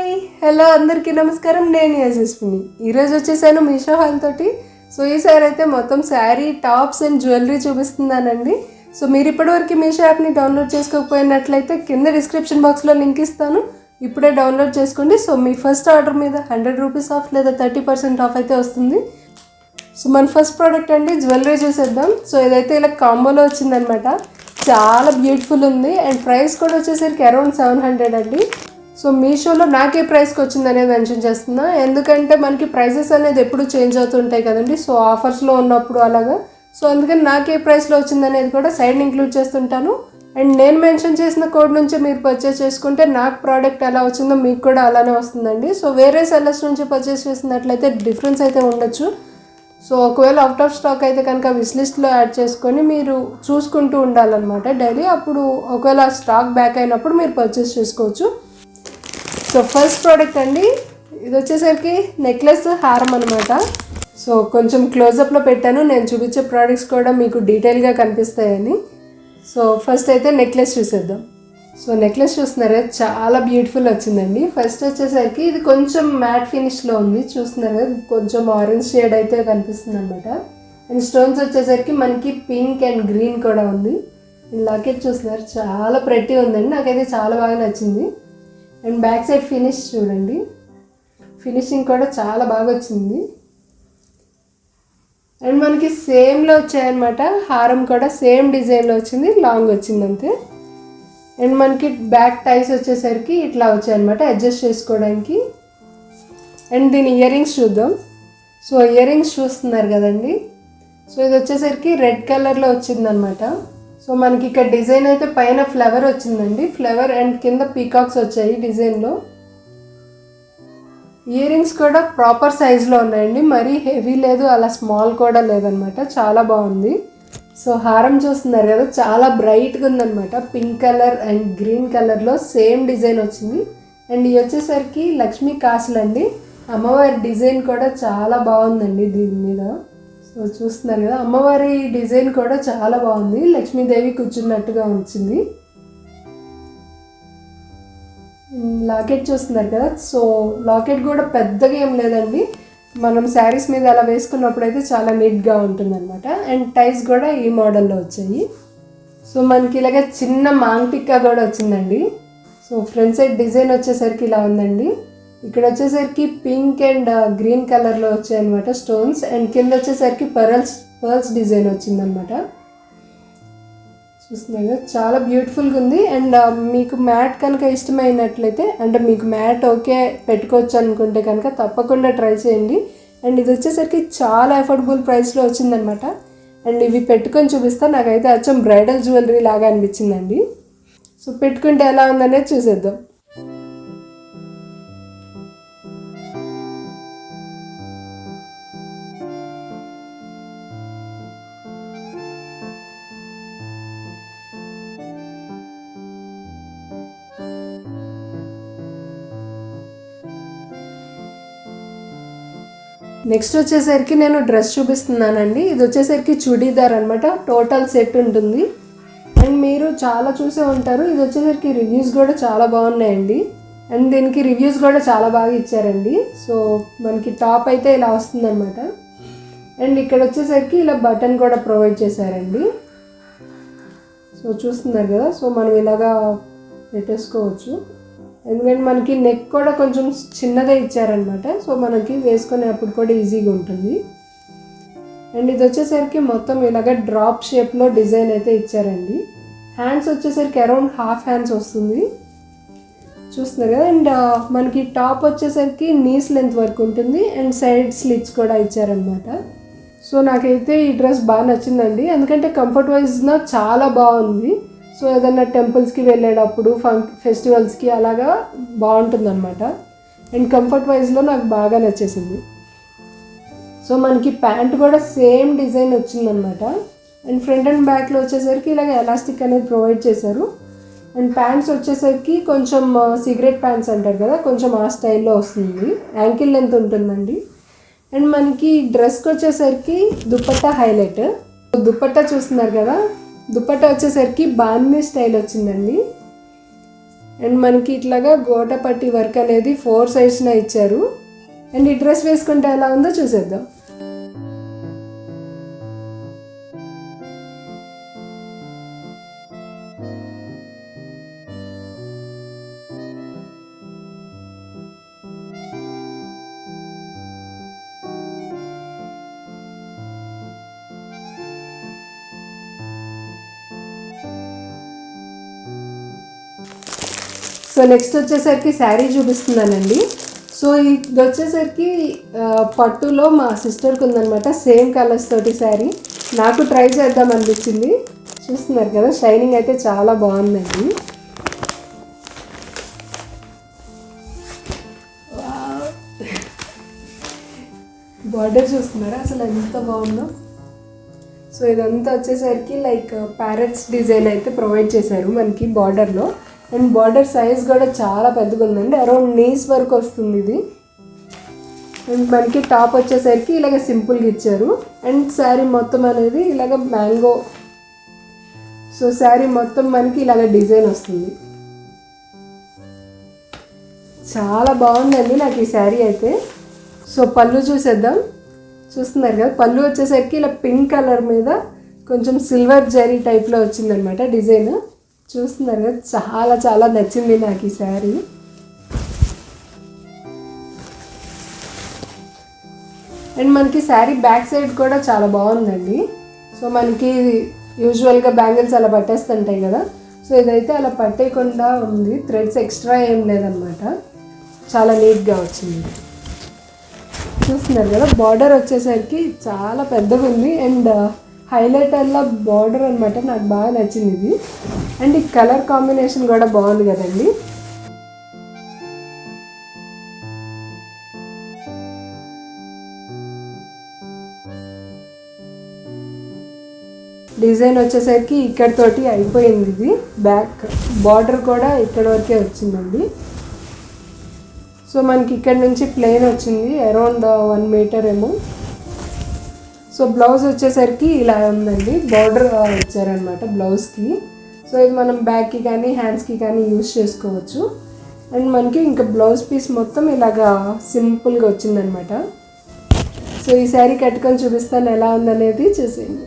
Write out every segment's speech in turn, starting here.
Hi hello అందరికీ నమస్కారం. నేను యశస్విని. ఈరోజు వచ్చేసాను మీషో హాల్ తోటి. సో ఈసారి అయితే మొత్తం శారీ, టాప్స్ అండ్ జ్యువెలరీ చూపిస్తున్నానండి. సో మీరు ఇప్పటివరకు మీషో యాప్ని డౌన్లోడ్ చేసుకోకపోయినట్లయితే కింద డిస్క్రిప్షన్ బాక్స్లో లింక్ ఇస్తాను. ఇప్పుడే డౌన్లోడ్ చేసుకోండి. సో మీ ఫస్ట్ ఆర్డర్ మీద 100 రూపీస్ ఆఫ్ లేదా 30% ఆఫ్ అయితే వస్తుంది. సో మన ఫస్ట్ ప్రోడక్ట్ అండి జ్యువెలరీ చూసేద్దాం. సో ఇదైతే ఇలా కాంబోలో వచ్చిందనమాట. చాలా బ్యూటిఫుల్ ఉంది అండ్ ప్రైస్ కూడా వచ్చేసరికి అరౌండ్ 700 అండి. సో మీషోలో నాకే ప్రైస్కి వచ్చింది అనేది మెన్షన్ చేస్తున్నా, ఎందుకంటే మనకి ప్రైసెస్ అనేది ఎప్పుడు చేంజ్ అవుతుంటాయి కదండి. సో ఆఫర్స్లో ఉన్నప్పుడు అలాగా, సో అందుకని నాకే ప్రైస్లో వచ్చింది అనేది కూడా సైడ్ ఇంక్లూడ్ చేస్తుంటాను. అండ్ నేను మెన్షన్ చేసిన కోడ్ నుంచి మీరు పర్చేస్ చేసుకుంటే నాకు ప్రోడక్ట్ ఎలా వచ్చిందో మీకు కూడా అలానే వస్తుందండి. సో వేరే సెల్లర్స్ నుంచి పర్చేస్ చేసినట్లయితే డిఫరెన్స్ అయితే ఉండొచ్చు. సో ఒకవేళ అవుట్ ఆఫ్ స్టాక్ అయితే కనుక విష్ లిస్ట్లో యాడ్ చేసుకొని మీరు చూసుకుంటూ ఉండాలన్నమాట డైలీ. అప్పుడు ఒకవేళ స్టాక్ బ్యాక్ అయినప్పుడు మీరు పర్చేస్ చేసుకోవచ్చు. సో ఫస్ట్ ప్రోడక్ట్ అండి, ఇది వచ్చేసరికి నెక్లెస్ హారం అనమాట. సో కొంచెం క్లోజప్లో పెట్టాను, నేను చూపించే ప్రోడక్ట్స్ కూడా మీకు డీటెయిల్గా కనిపిస్తాయని. సో ఫస్ట్ అయితే నెక్లెస్ చూసేద్దాం. సో నెక్లెస్ చూస్తున్నారా, చాలా బ్యూటిఫుల్ వచ్చిందండి. ఫస్ట్ వచ్చేసరికి ఇది కొంచెం మ్యాట్ ఫినిష్లో ఉంది, చూస్తున్నారు కదా, కొంచెం ఆరెంజ్ షేడ్ అయితే కనిపిస్తుంది అనమాట. అండ్ స్టోన్స్ వచ్చేసరికి మనకి పింక్ అండ్ గ్రీన్ కూడా ఉంది. లాకెట్ చూస్తున్నారు, చాలా ప్రెట్టి ఉందండి, నాకైతే చాలా బాగా నచ్చింది. అండ్ బ్యాక్ సైడ్ ఫినిష్ చూడండి, ఫినిషింగ్ కూడా చాలా బాగా వచ్చింది. అండ్ మనకి సేమ్లో వచ్చాయన్నమాట, హారం కూడా సేమ్ డిజైన్లో వచ్చింది, లాంగ్ వచ్చింది అంతే. అండ్ మనకి బ్యాక్ టైస్ వచ్చేసరికి ఇట్లా వచ్చాయన్నమాట అడ్జస్ట్ చేసుకోవడానికి. అండ్ దీని ఇయర్ రింగ్స్ చూద్దాం. సో ఇయర్ రింగ్స్ చూస్తున్నారు కదండి, సో ఇది వచ్చేసరికి రెడ్ కలర్లో వచ్చిందనమాట. సో మనకి ఇక్కడ డిజైన్ అయితే పైన ఫ్లవర్ వచ్చిందండి, ఫ్లవర్ అండ్ కింద పీకాక్స్ వచ్చాయి డిజైన్లో. ఇయర్ రింగ్స్ కూడా ప్రాపర్ సైజులో ఉన్నాయండి, మరీ హెవీ లేదు, అలా స్మాల్ కూడా లేదనమాట, చాలా బాగుంది. సో హారం చూస్తున్నారు కదా, చాలా బ్రైట్గా ఉందనమాట, పింక్ కలర్ అండ్ గ్రీన్ కలర్లో సేమ్ డిజైన్ వచ్చింది. అండ్ ఇవి వచ్చేసరికి లక్ష్మీ కాసులు అండి, అమ్మవారి డిజైన్ కూడా చాలా బాగుందండి దీని మీద. సో చూస్తున్నారు కదా, అమ్మవారి డిజైన్ కూడా చాలా బాగుంది, లక్ష్మీదేవి కూర్చున్నట్టుగా వచ్చింది. లాకెట్ చూస్తున్నారు కదా, సో లాకెట్ కూడా పెద్దగా ఏం లేదండి, మనం శారీస్ మీద అలా వేసుకున్నప్పుడు అయితే చాలా నీట్గా ఉంటుంది అనమాట. అండ్ టైస్ కూడా ఈ మోడల్లో వచ్చాయి. సో మనకి ఇలాగ చిన్న మాంగ్ టిక్కా కూడా వచ్చిందండి. సో ఫ్రంట్ సైడ్ డిజైన్ వచ్చేసరికి ఇలా ఉందండి, ఇక్కడ వచ్చేసరికి పింక్ అండ్ గ్రీన్ కలర్లో వచ్చాయన్నమాట స్టోన్స్. అండ్ కింద వచ్చేసరికి పర్ల్స్ డిజైన్ వచ్చిందనమాట. చూస్తున్నారు, చాలా బ్యూటిఫుల్గా ఉంది. అండ్ మీకు మ్యాట్ కనుక ఇష్టమైనట్లయితే, అంటే మీకు మ్యాట్ ఓకే పెట్టుకోవచ్చు అనుకుంటే కనుక తప్పకుండా ట్రై చేయండి. అండ్ ఇది వచ్చేసరికి చాలా అఫోర్డబుల్ ప్రైస్లో వచ్చిందనమాట. అండ్ ఇవి పెట్టుకొని చూపిస్తా, నాకైతే అచ్చం బ్రైడల్ జ్యువెలరీ లాగా అనిపించిందండి. సో పెట్టుకుంటే ఎలా ఉందనేది చూసేద్దాం. నెక్స్ట్ వచ్చేసరికి నేను డ్రెస్ చూపిస్తున్నానండి. ఇది వచ్చేసరికి చుడీదార్ అనమాట, టోటల్ సెట్ ఉంటుంది. అండ్ మీరు చాలా చూసే ఉంటారు, ఇది వచ్చేసరికి రివ్యూస్ కూడా చాలా బాగున్నాయండి. అండ్ దీనికి రివ్యూస్ కూడా చాలా బాగా ఇచ్చారండి. సో మనకి టాప్ అయితే ఇలా వస్తుందన్నమాట. అండ్ ఇక్కడ వచ్చేసరికి ఇలా బటన్ కూడా ప్రొవైడ్ చేశారండి. సో చూస్తున్నారు కదా, సో మనం ఇలాగా పెట్టేసుకోవచ్చు, ఎందుకంటే మనకి నెక్ కూడా కొంచెం చిన్నదే ఇచ్చారనమాట. సో మనకి వేసుకునేప్పుడు కూడా ఈజీగా ఉంటుంది. అండ్ ఇది వచ్చేసరికి మొత్తం ఇలాగ డ్రాప్ షేప్లో డిజైన్ అయితే ఇచ్చారండి. హ్యాండ్స్ వచ్చేసరికి అరౌండ్ హాఫ్ హ్యాండ్స్ వస్తుంది, చూస్తున్నారు కదా. అండ్ మనకి టాప్ వచ్చేసరికి నీస్ లెంత్ వరకు ఉంటుంది అండ్ సైడ్ స్లిట్స్ కూడా ఇచ్చారనమాట. సో నాకైతే ఈ డ్రెస్ బాగా నచ్చిందండి, ఎందుకంటే కంఫర్ట్ వైజ్గా చాలా బాగుంది. సో ఏదైనా టెంపుల్స్కి వెళ్ళేటప్పుడు ఫెస్టివల్స్కి అలాగా బాగుంటుందన్నమాట. అండ్ కంఫర్ట్ వైజ్లో నాకు బాగా నచ్చేసింది. సో మనకి ప్యాంట్ కూడా సేమ్ డిజైన్ వచ్చిందనమాట. అండ్ ఫ్రంట్ అండ్ బ్యాక్లో వచ్చేసరికి ఇలాగ ఎలాస్టిక్ అనేది ప్రొవైడ్ చేశారు. అండ్ ప్యాంట్స్ వచ్చేసరికి కొంచెం సిగరెట్ ప్యాంట్స్ అంటారు కదా, కొంచెం ఆ స్టైల్లో వస్తుంది, యాంకిల్ లెంత్ ఉంటుందండి. అండ్ మనకి డ్రెస్కి వచ్చేసరికి దుపట్టా హైలైట్. దుపట్టా చూస్తున్నారు కదా, దుపట్టా వచ్చేసరికి బాందీ స్టైల్ వచ్చిందండి. అండ్ మనకి ఇట్లాగా గోట పట్టి వర్క్ అనేది 4 సైడ్స్న ఇచ్చారు. అండ్ ఈ డ్రెస్ వేసుకుంటే ఎలా ఉందో చూసేద్దాం. సో నెక్స్ట్ వచ్చేసరికి శారీ చూపిస్తున్నానండి. సో ఇది వచ్చేసరికి పట్టులో మా సిస్టర్కి ఉందనమాట, సేమ్ కలర్స్ తోటి శారీ. నాకు ట్రై చేద్దాం అనిపించింది. చూస్తున్నారు కదా, షైనింగ్ అయితే చాలా బాగుందండి. బార్డర్ చూస్తున్నారా అసలు ఎంత బాగుందో. సో ఇదంతా వచ్చేసరికి లైక్ ప్యారెట్స్ డిజైన్ అయితే ప్రొవైడ్ చేశారు మనకి బార్డర్లో. అండ్ బార్డర్ సైజ్ కూడా చాలా పెద్దగా ఉందండి, అరౌండ్ నీస్ వరకు వస్తుంది ఇది. అండ్ మనకి టాప్ వచ్చేసరికి ఇలాగ సింపుల్గా ఇచ్చారు. అండ్ శారీ మొత్తం అనేది ఇలాగ మ్యాంగో. సో శారీ మొత్తం మనకి ఇలాగ డిజైన్ వస్తుంది. చాలా బాగుందండి నాకు ఈ శారీ అయితే. సో పళ్ళు చూసేద్దాం. చూస్తున్నారు కదా, పళ్ళు వచ్చేసరికి ఇలా పింక్ కలర్ మీద కొంచెం సిల్వర్ జరీ టైప్లో వచ్చిందనమాట డిజైన్. చూస్తున్నారు కదా, చాలా చాలా నచ్చింది నాకు ఈ శారీ. అండ్ మనకి శారీ బ్యాక్ సైడ్ కూడా చాలా బాగుందండి. సో మనకి యూజువల్గా బ్యాంగిల్స్ అలా పట్టేస్తుంటాయి కదా, సో ఇదైతే అలా పట్టేయకుండా ఉంది. థ్రెడ్స్ ఎక్స్ట్రా ఏం లేదనమాట, చాలా నీట్గా వచ్చింది. చూస్తున్నారు కదా, బార్డర్ వచ్చేసరికి చాలా పెద్దగా ఉంది. అండ్ హైలైటర్లో బార్డర్ అనమాట, నాకు బాగా నచ్చింది ఇది. అండ్ ఈ కలర్ కాంబినేషన్ కూడా బాగుంది కదండి. డిజైన్ వచ్చేసరికి ఇక్కడితోటి అయిపోయింది ఇది. బ్యాక్ బార్డర్ కూడా ఇక్కడ వరకే వచ్చిందండి. సో మనకి ఇక్కడ నుంచి ప్లెయిన్ వచ్చింది, అరౌండ్ 1 మీటర్ ఏమో. సో బ్లౌజ్ వచ్చేసరికి ఇలా ఉందండి, బార్డర్ ఇచ్చారనమాట బ్లౌజ్కి. సో ఇది మనం బ్యాక్కి కానీ హ్యాండ్స్కి కానీ యూజ్ చేసుకోవచ్చు. అండ్ మనకి ఇంకా బ్లౌజ్ పీస్ మొత్తం ఇలాగా సింపుల్గా వచ్చిందనమాట. సో ఈ శారీ కట్టుకొని చూపిస్తాను ఎలా ఉందనేది చూసేయండి.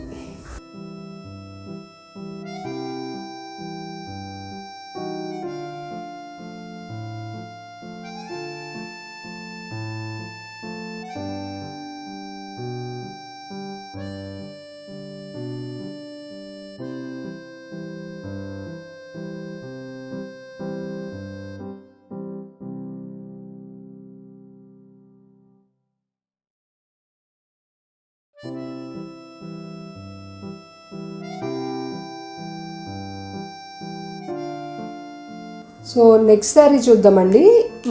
సో నెక్స్ట్ శారీ చూద్దామండి.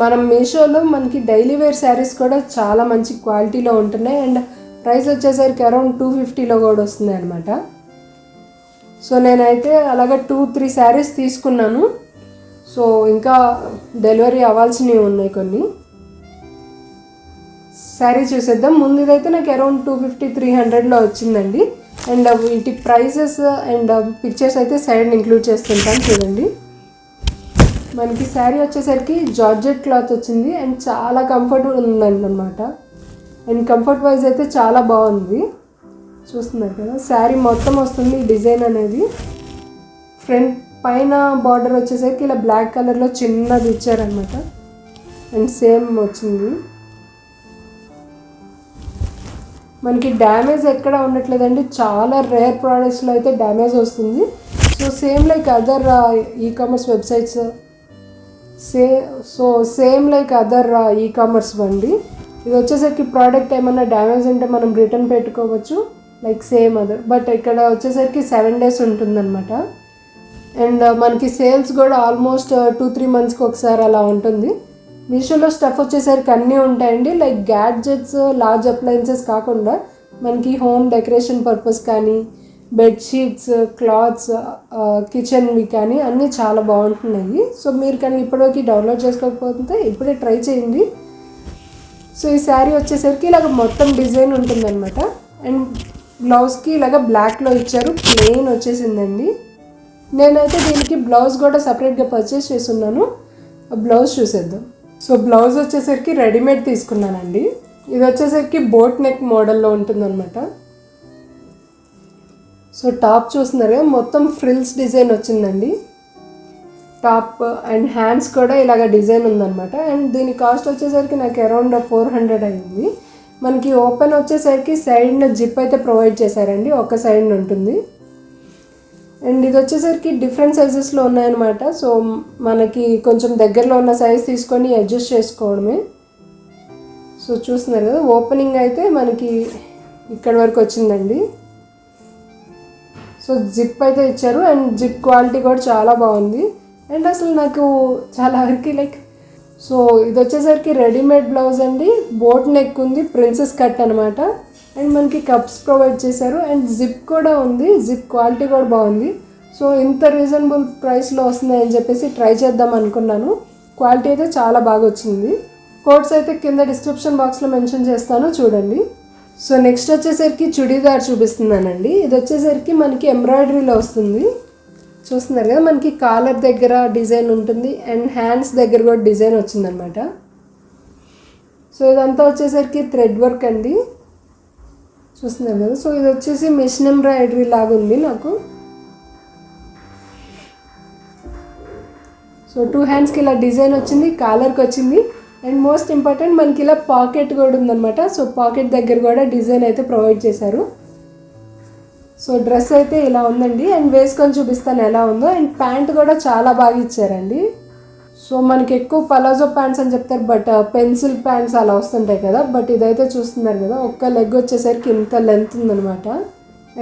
మనం మీషోలో మనకి డైలీ వేర్ శారీస్ కూడా చాలా మంచి క్వాలిటీలో ఉంటున్నాయి. అండ్ ప్రైస్ వచ్చేసరికి అరౌండ్ 250లో కూడా వస్తుంది అనమాట. సో నేనైతే అలాగే 2-3 శారీస్ తీసుకున్నాను. సో ఇంకా డెలివరీ అవ్వాల్సినవి ఉన్నాయి కొన్ని. శారీ చూసేద్దాం. ముందుదైతే నాకు అరౌండ్ 250-300లో వచ్చిందండి. అండ్ వీటి ప్రైజెస్ అండ్ పిక్చర్స్ అయితే సైడ్ ఇంక్లూడ్ చేస్తుంటాను చూడండి. మనకి శారీ వచ్చేసరికి జార్జెట్ క్లాత్ వచ్చింది అండ్ చాలా కంఫర్టబుల్ ఉందండి అనమాట. అండ్ కంఫర్ట్ వైజ్ అయితే చాలా బాగుంది. చూస్తున్నారు కదా, శారీ మొత్తం వస్తుంది డిజైన్ అనేది. ఫ్రంట్ పైన బార్డర్ వచ్చేసరికి ఇలా బ్లాక్ కలర్లో చిన్నది ఇచ్చారనమాట. అండ్ సేమ్ వచ్చింది. మనకి డ్యామేజ్ ఎక్కడ ఉండట్లేదండి, చాలా రేర్ ప్రోడక్ట్స్లో అయితే డ్యామేజ్ వస్తుంది. So same like other ecommerce websites, same like other ecommerce అండి. ఇది వచ్చేసరికి ప్రోడక్ట్ ఏమన్నా డ్యామేజ్ ఉంటే మనం రిటర్న్ పెట్టుకోవచ్చు లైక్ సేమ్ అదర్. బట్ ఇక్కడ వచ్చేసరికి 7 days ఉంటుందన్నమాట. అండ్ మనకి సేల్స్ కూడా ఆల్మోస్ట్ 2-3 monthsకి ఒకసారి అలా ఉంటుంది. మీషోలో స్టఫ్ వచ్చేసరికి అన్నీ ఉంటాయండి, లైక్ గ్యాడ్జెట్స్, లార్జ్ అప్లయన్సెస్ కాకుండా మనకి హోమ్ డెకరేషన్ పర్పస్ కానీ, బెడ్షీట్స్, క్లాత్స్, కిచెన్వి కానీ అన్నీ చాలా బాగుంటున్నాయి. సో మీరు కానీ ఇప్పటివరకు డౌన్లోడ్ చేసుకోకపోతే ఇప్పుడే ట్రై చేయండి. సో ఈ శారీ వచ్చేసరికి ఇలాగ మొత్తం డిజైన్ ఉంటుందన్నమాట. అండ్ బ్లౌజ్కి ఇలాగ బ్లాక్లో ఇచ్చారు, ప్లెయిన్ వచ్చేసిందండి. నేనైతే దీనికి బ్లౌజ్ కూడా సపరేట్గా పర్చేస్ చేస్తున్నాను. బ్లౌజ్ చూసేద్దాం. సో బ్లౌజ్ వచ్చేసరికి రెడీమేడ్ తీసుకున్నానండి. ఇది వచ్చేసరికి బోట్ నెక్ మోడల్లో ఉంటుందన్నమాట. సో టాప్ చూస్తున్నారు కదా, మొత్తం ఫ్రిల్స్ డిజైన్ వచ్చిందండి. టాప్ అండ్ హ్యాండ్స్ కూడా ఇలాగ డిజైన్ ఉందన్నమాట. అండ్ దీని కాస్ట్ వచ్చేసరికి నాకు అరౌండ్ 400 అయింది. మనకి ఓపెన్ వచ్చేసరికి సైడ్న జిప్ అయితే ప్రొవైడ్ చేశారండి, ఒక సైడ్ ఉంటుంది. అండ్ ఇది వచ్చేసరికి డిఫరెంట్ సైజెస్లో ఉన్నాయన్నమాట. సో మనకి కొంచెం దగ్గరలో ఉన్న సైజ్ తీసుకొని అడ్జస్ట్ చేసుకోవడమే. సో చూస్తున్నారు కదా, ఓపెనింగ్ అయితే మనకి ఇక్కడ వరకు వచ్చిందండి. సో జిప్ అయితే ఇచ్చారు అండ్ జిప్ క్వాలిటీ కూడా చాలా బాగుంది. అండ్ అసలు నాకు చాలా వరకు లైక్, సో ఇది వచ్చేసరికి రెడీమేడ్ బ్లౌజ్ అండి. బోట్ నెక్ ఉంది, ప్రిన్సెస్ కట్ అనమాట. అండ్ మనకి కప్స్ ప్రొవైడ్ చేశారు అండ్ జిప్ కూడా ఉంది. జిప్ క్వాలిటీ కూడా బాగుంది. సో ఇంత రీజనబుల్ ప్రైస్లో వస్తున్నాయని చెప్పేసి ట్రై చేద్దాం అనుకున్నాను. క్వాలిటీ అయితే చాలా బాగా వచ్చింది. కోడ్స్ అయితే కింద డిస్క్రిప్షన్ బాక్స్లో మెన్షన్ చేస్తాను, చూడండి. సో నెక్స్ట్ వచ్చేసరికి చుడీదార్ చూపిస్తున్నానండి. ఇది వచ్చేసరికి మనకి ఎంబ్రాయిడరీలో వస్తుంది. చూస్తున్నారు కదా, మనకి కాలర్ దగ్గర డిజైన్ ఉంటుంది అండ్ హ్యాండ్స్ దగ్గర కూడా డిజైన్ వచ్చిందనమాట. సో ఇదంతా వచ్చేసరికి థ్రెడ్ వర్క్ అండి, చూస్తున్నారు కదా. సో ఇది వచ్చేసి మిషన్ ఎంబ్రాయిడరీ లాగా ఉంది నాకు. సో 2 హ్యాండ్స్కి ఇలా డిజైన్ వచ్చింది, కాలర్కి వచ్చింది. అండ్ మోస్ట్ ఇంపార్టెంట్ మనకి ఇలా పాకెట్ కూడా ఉందన్నమాట. సో పాకెట్ దగ్గర కూడా డిజైన్ అయితే ప్రొవైడ్ చేశారు. సో డ్రెస్ అయితే ఇలా ఉందండి. అండ్ వేసుకొని చూపిస్తాను ఎలా ఉందో. అండ్ ప్యాంట్ కూడా చాలా బాగా ఇచ్చారండి. సో మనకి ఎక్కువ పలాజో ప్యాంట్స్ అని చెప్తారు, బట్ పెన్సిల్ ప్యాంట్స్ అలా వస్తుంటాయి కదా. బట్ ఇదైతే చూస్తున్నారు కదా, ఒక్క లెగ్ వచ్చేసరికి ఇంత లెంత్ ఉందనమాట.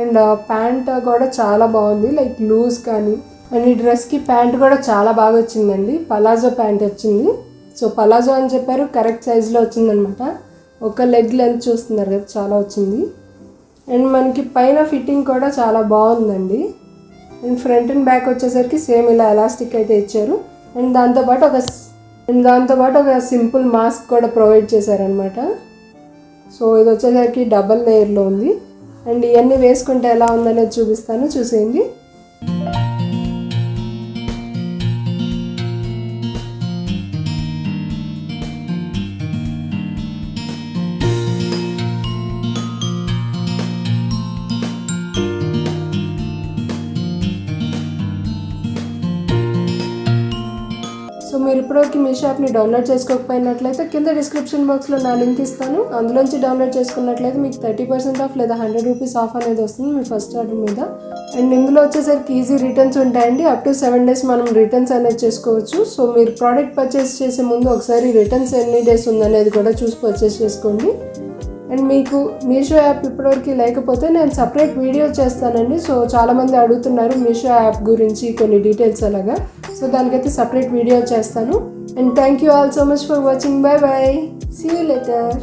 అండ్ ప్యాంట్ కూడా చాలా బాగుంది, లైక్ లూజ్ కానీ. అండ్ ఈ డ్రెస్కి ప్యాంట్ కూడా చాలా బాగా వచ్చిందండి, పలాజో ప్యాంట్ వచ్చింది. సో పలాజో అని చెప్పారు, కరెక్ట్ సైజులో వచ్చిందనమాట. ఒక లెగ్ లెంత్ చూస్తున్నారు కదా, చాలా వచ్చింది. అండ్ మనకి పైన ఫిట్టింగ్ కూడా చాలా బాగుందండి. అండ్ ఫ్రంట్ అండ్ బ్యాక్ వచ్చేసరికి సేమ్ ఇలా ఎలాస్టిక్ అయితే ఇచ్చారు. అండ్ దాంతోపాటు ఒక సింపుల్ మాస్క్ కూడా ప్రొవైడ్ చేశారనమాట. సో ఇది వచ్చేసరికి డబల్ లేయర్లో ఉంది. అండ్ ఇవన్నీ వేసుకుంటే ఎలా ఉందనేది చూపిస్తాను, చూసేయండి. సో మీరు ఇప్పటివరకు మీషో యాప్ని డౌన్లోడ్ చేసుకోకపోయినట్లయితే కింద డిస్క్రిప్షన్ బాక్స్లో నా లింక్ ఇస్తాను. అందులోంచి డౌన్లోడ్ చేసుకున్నట్లయితే మీకు 30% ఆఫ్ లేదా 100 రూపీస్ ఆఫ్ అనేది వస్తుంది మీ ఫస్ట్ ఆర్డర్ మీద. అండ్ ఇందులో వచ్చేసరికి ఈజీ రిటర్న్స్ ఉంటాయండి. అప్ టు 7 days మనం రిటర్న్స్ అనేది చేసుకోవచ్చు. సో మీరు ప్రోడక్ట్ పర్చేస్ చేసే ముందు ఒకసారి రిటర్న్స్ ఎన్ని డేస్ ఉందనేది కూడా చూసి పర్చేస్ చేసుకోండి. అండ్ మీకు మీషో యాప్ ఇప్పటివరకు లేకపోతే నేను సపరేట్ వీడియో చేస్తానండి. సో చాలామంది అడుగుతున్నారు మీషో యాప్ గురించి కొన్ని డీటెయిల్స్ అలాగా. సో దానికైతే సపరేట్ వీడియో చేస్తాను. And thank you all so much for watching. Bye bye, see you later.